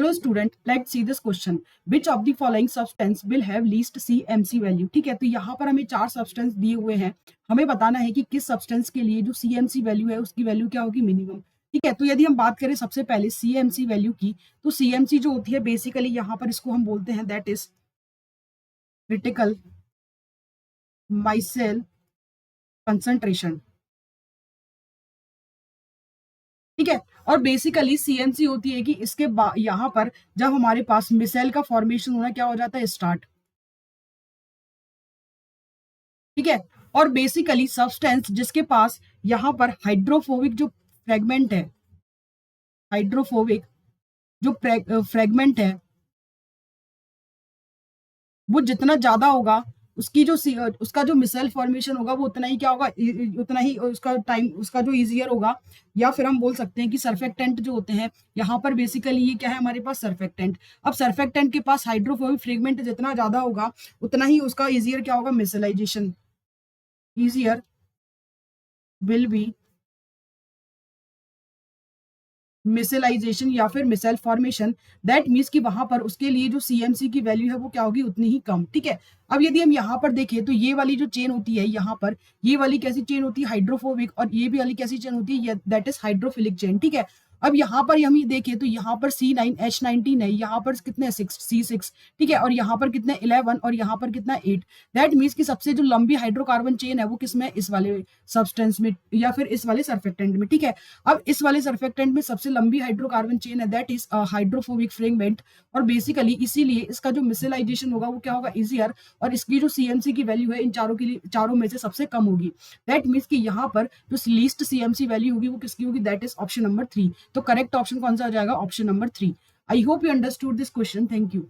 Hello student, let's see this question. Which of the following substance will have least CMC value. ठीक है, तो यहाँ पर हमें 4 सब्सटेंस दिए हुए हैं। हमें बताना है कि किस सब्सटेंस के लिए जो सीएमसी वैल्यू है उसकी वैल्यू क्या होगी, मिनिमम। ठीक है, तो यदि हम बात करें सबसे पहले सीएमसी वैल्यू की, तो सीएमसी जो होती है बेसिकली यहाँ पर इसको हम बोलते हैं that is critical myself concentration. ठीक है, और बेसिकली सीएमसी होती है कि इसके यहाँ पर जब हमारे पास मिसाइल का फॉर्मेशन होना क्या हो जाता है, स्टार्ट। ठीक है, और बेसिकली सब्सटेंस जिसके पास यहाँ पर हाइड्रोफोबिक जो फ्रेगमेंट है, हाइड्रोफोबिक जो फ्रेगमेंट है वो जितना ज्यादा होगा, उसकी जो उसका जो मिसाइल फॉर्मेशन होगा वो उतना ही क्या होगा, उतना ही उसका टाइम, उसका जो इजियर होगा। या फिर हम बोल सकते हैं कि सर्फेक्टेंट जो होते हैं यहाँ पर बेसिकली ये क्या है हमारे पास, सर्फेक्टेंट। अब सर्फेक्टेंट के पास हाइड्रोफोबिक फ्रेगमेंट जितना ज्यादा होगा उतना ही उसका इजियर क्या होगा, मिसाइलाइजेशन। easier will be मिसाइलाइजेशन या फिर मिसाइल फॉर्मेशन। दैट मीन्स कि वहां पर उसके लिए जो सीएमसी की वैल्यू है वो क्या होगी, उतनी ही कम। ठीक है, अब यदि हम यहाँ पर देखें तो ये वाली जो चेन होती है यहाँ पर, ये वाली कैसी चेन होती है, हाइड्रोफोबिक, और ये भी वाली कैसी चेन होती है, दैट इज हाइड्रोफिलिक चेन। ठीक है, अब यहाँ पर हम ये देखें तो यहाँ पर C9H19 है, यहाँ पर कितने 6 C6। ठीक है, और यहाँ पर कितने 11 और यहाँ पर कितना 8। दैट मीन्स कि सबसे जो लंबी हाइड्रोकार्बन चेन है वो किसमें, इस वाले सब्सटेंस में या फिर इस वाले सर्फेक्टेंट में। ठीक है, अब इस वाले सर्फेक्टेंट में सबसे लंबी हाइड्रोकार्बन चेन है, दैट इज हाइड्रोफोबिक फ्रेगमेंट। और बेसिकली इसीलिए इसका जो मिसाइलाइजेशन होगा वो क्या होगा, इजियर। और इसकी जो सीएमसी की वैल्यू है इन चारों के लिए, चारों में से सबसे कम होगी। दैट मीन्स कि यहाँ पर जो लीस्ट सीएमसी वैल्यू होगी वो किसकी होगी, दैट इज ऑप्शन नंबर 3। तो करेक्ट ऑप्शन कौन सा हो जाएगा, option number 3। I hope you understood this question. Thank you.